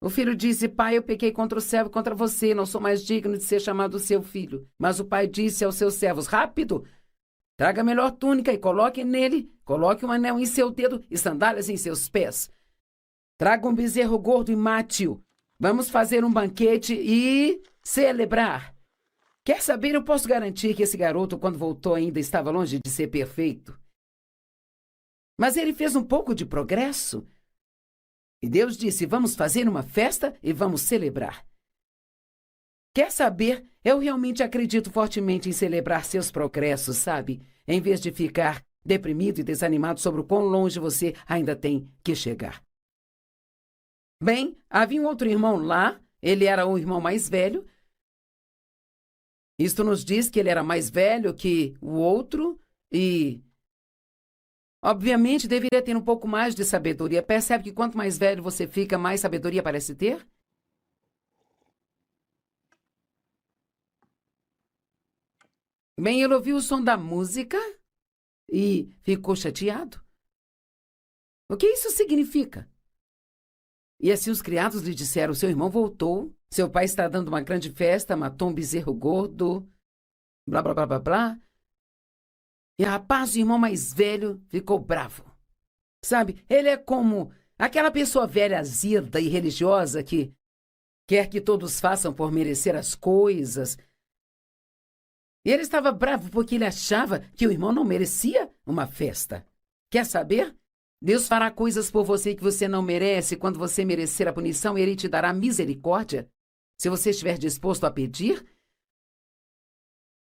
O filho disse: pai, eu pequei contra o céu e contra você, não sou mais digno de ser chamado seu filho. Mas o pai disse aos seus servos: rápido! Traga a melhor túnica e coloque nele, coloque um anel em seu dedo e sandálias em seus pés. Traga um bezerro gordo e mate-o. Vamos fazer um banquete e celebrar. Quer saber, eu posso garantir que esse garoto, quando voltou, ainda estava longe de ser perfeito. Mas ele fez um pouco de progresso. E Deus disse: vamos fazer uma festa e vamos celebrar. Quer saber? Eu realmente acredito fortemente em celebrar seus progressos, sabe? Em vez de ficar deprimido e desanimado sobre o quão longe você ainda tem que chegar. Bem, havia um outro irmão lá, ele era o irmão mais velho, Isto nos diz que ele era mais velho que o outro e, obviamente, deveria ter um pouco mais de sabedoria. Percebe que quanto mais velho você fica, mais sabedoria parece ter? Bem, ele ouviu o som da música e ficou chateado. O que isso significa? E assim os criados lhe disseram: seu irmão voltou, seu pai está dando uma grande festa, matou um bezerro gordo, blá, blá, blá, blá, blá. E rapaz, o irmão mais velho ficou bravo. Sabe, ele é como aquela pessoa velha, azeda e religiosa que quer que todos façam por merecer as coisas. E ele estava bravo porque ele achava que o irmão não merecia uma festa. Quer saber? Deus fará coisas por você que você não merece. Quando você merecer a punição, ele te dará misericórdia. Se você estiver disposto a pedir.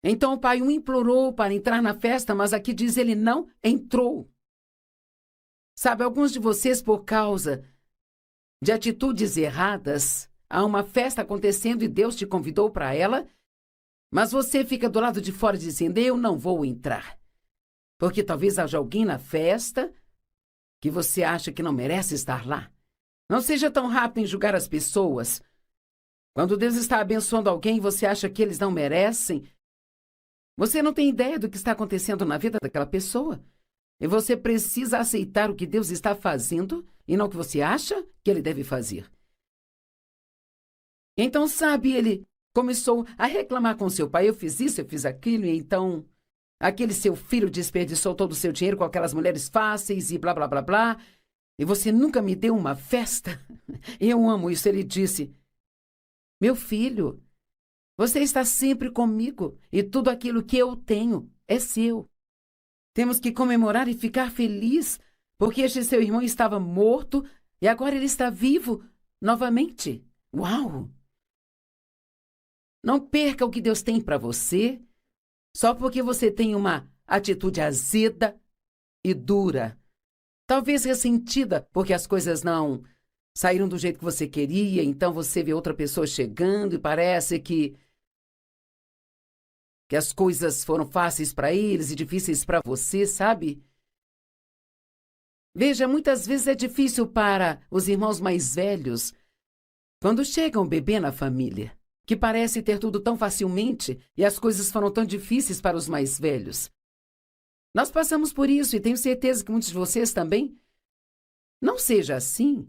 Então o pai o implorou para entrar na festa, mas aqui diz ele não entrou. Sabe, alguns de vocês, por causa de atitudes erradas, há uma festa acontecendo e Deus te convidou para ela, mas você fica do lado de fora dizendo: eu não vou entrar. Porque talvez haja alguém na festa que você acha que não merece estar lá. Não seja tão rápido em julgar as pessoas. Quando Deus está abençoando alguém e você acha que eles não merecem, você não tem ideia do que está acontecendo na vida daquela pessoa. E você precisa aceitar o que Deus está fazendo e não o que você acha que ele deve fazer. Então, sabe, ele começou a reclamar com seu pai: eu fiz isso, eu fiz aquilo, e então aquele seu filho desperdiçou todo o seu dinheiro com aquelas mulheres fáceis e blá, blá, blá, blá. E você nunca me deu uma festa? Eu amo isso. Ele disse: meu filho, você está sempre comigo e tudo aquilo que eu tenho é seu. Temos que comemorar e ficar feliz, porque este seu irmão estava morto e agora ele está vivo novamente. Uau! Não perca o que Deus tem para você só porque você tem uma atitude azeda e dura. Talvez ressentida porque as coisas não saíram do jeito que você queria, então você vê outra pessoa chegando e parece que as coisas foram fáceis para eles e difíceis para você, sabe? Veja, muitas vezes é difícil para os irmãos mais velhos quando chega um bebê na família, que parece ter tudo tão facilmente e as coisas foram tão difíceis para os mais velhos. Nós passamos por isso e tenho certeza que muitos de vocês também. Não seja assim.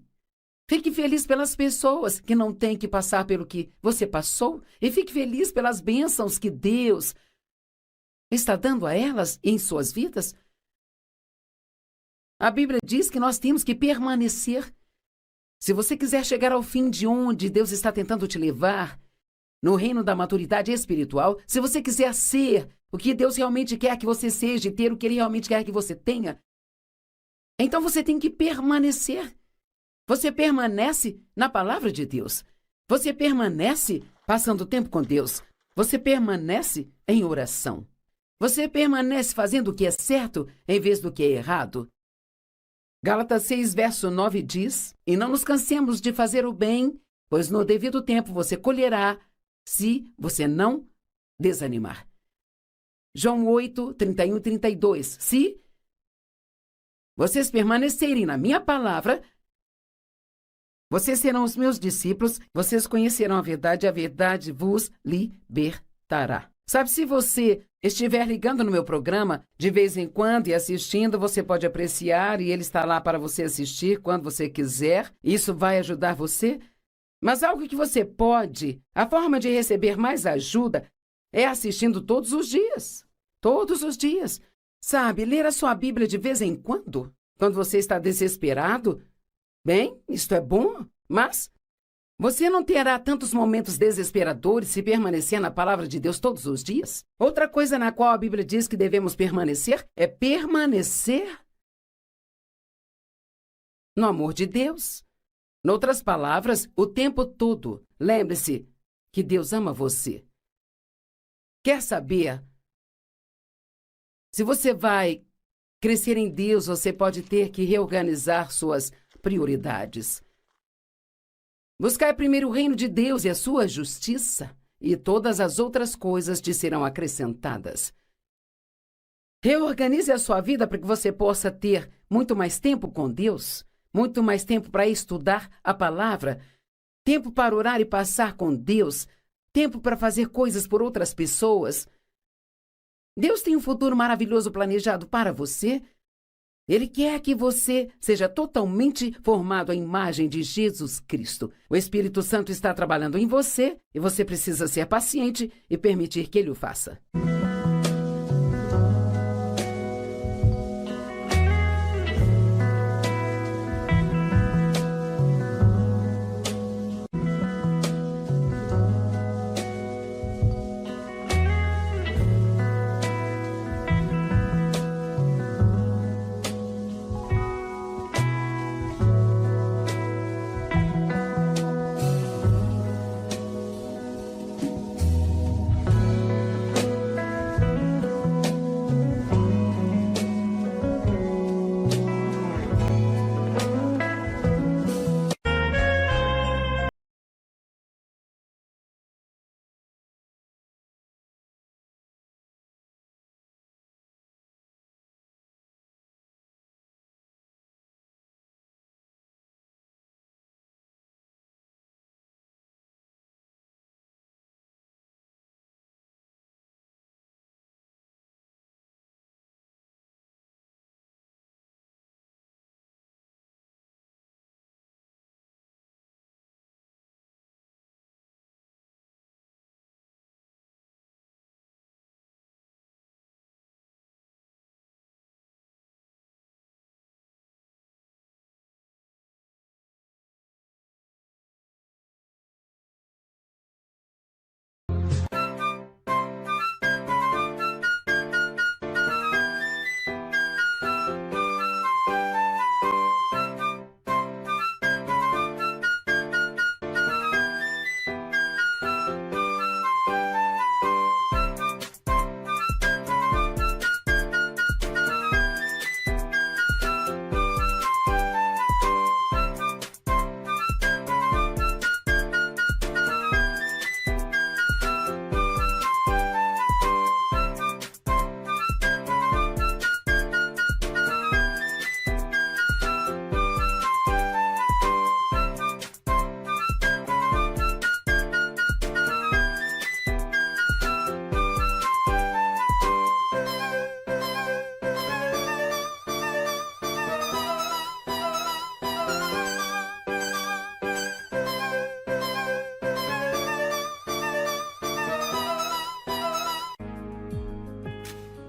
Fique feliz pelas pessoas que não têm que passar pelo que você passou e fique feliz pelas bênçãos que Deus está dando a elas em suas vidas. A Bíblia diz que nós temos que permanecer. Se você quiser chegar ao fim de onde Deus está tentando te levar, no reino da maturidade espiritual, se você quiser ser o que Deus realmente quer que você seja e ter o que Ele realmente quer que você tenha, então você tem que permanecer. Você permanece na palavra de Deus. Você permanece passando tempo com Deus. Você permanece em oração. Você permanece fazendo o que é certo em vez do que é errado. Gálatas 6, verso 9 diz: e não nos cansemos de fazer o bem, pois no devido tempo você colherá, se você não desanimar. João 8, 31 e 32. Se vocês permanecerem na minha palavra, vocês serão os meus discípulos, vocês conhecerão a verdade vos libertará. Sabe, se você estiver ligando no meu programa de vez em quando e assistindo, você pode apreciar e ele está lá para você assistir quando você quiser. Isso vai ajudar você. Mas algo que você pode, a forma de receber mais ajuda é assistindo todos os dias. Todos os dias. Sabe, ler a sua Bíblia de vez em quando você está desesperado. Bem, isto é bom, mas você não terá tantos momentos desesperadores se permanecer na palavra de Deus todos os dias? Outra coisa na qual a Bíblia diz que devemos permanecer é permanecer no amor de Deus. Noutras palavras, o tempo todo. Lembre-se que Deus ama você. Quer saber? Se você vai crescer em Deus, você pode ter que reorganizar suas prioridades. Buscar primeiro o reino de Deus e a sua justiça, e todas as outras coisas te serão acrescentadas. Reorganize a sua vida para que você possa ter muito mais tempo com Deus, muito mais tempo para estudar a palavra, tempo para orar e passar com Deus, tempo para fazer coisas por outras pessoas. Deus tem um futuro maravilhoso planejado para você. Ele quer que você seja totalmente formado à imagem de Jesus Cristo. O Espírito Santo está trabalhando em você e você precisa ser paciente e permitir que Ele o faça.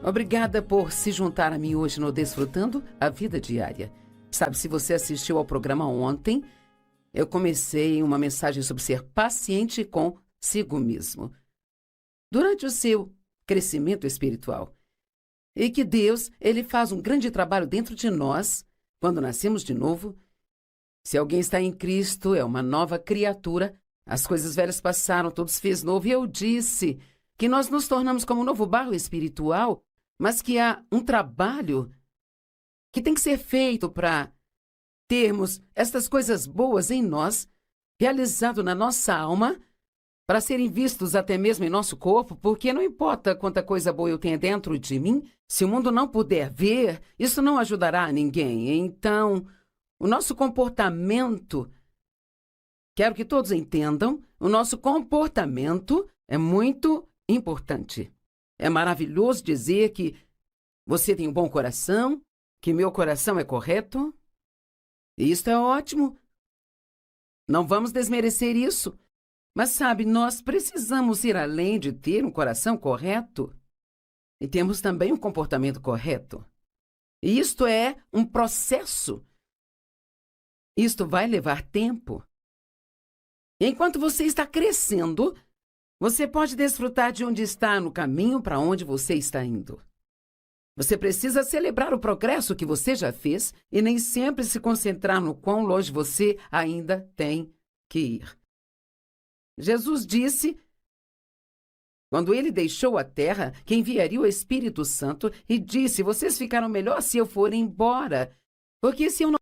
Obrigada por se juntar a mim hoje no Desfrutando a Vida Diária. Sabe, se você assistiu ao programa ontem, eu comecei uma mensagem sobre ser paciente consigo mesmo. Durante o seu crescimento espiritual. E que Deus, Ele faz um grande trabalho dentro de nós, quando nascemos de novo. Se alguém está em Cristo, é uma nova criatura. As coisas velhas passaram, tudo se fez novo. E eu disse que nós nos tornamos como um novo barro espiritual, mas que há um trabalho que tem que ser feito para termos estas coisas boas em nós, realizado na nossa alma, para serem vistos até mesmo em nosso corpo, porque não importa quanta coisa boa eu tenha dentro de mim, se o mundo não puder ver, isso não ajudará a ninguém. Então, o nosso comportamento, quero que todos entendam, o nosso comportamento é muito importante. É maravilhoso dizer que você tem um bom coração, que meu coração é correto. E isso é ótimo. Não vamos desmerecer isso. Mas, sabe, nós precisamos ir além de ter um coração correto. E temos também um comportamento correto. E isto é um processo. Isto vai levar tempo. Enquanto você está crescendo, você pode desfrutar de onde está no caminho para onde você está indo. Você precisa celebrar o progresso que você já fez e nem sempre se concentrar no quão longe você ainda tem que ir. Jesus disse, quando ele deixou a terra, que enviaria o Espírito Santo e disse, vocês ficaram melhor se eu for embora, porque se eu não...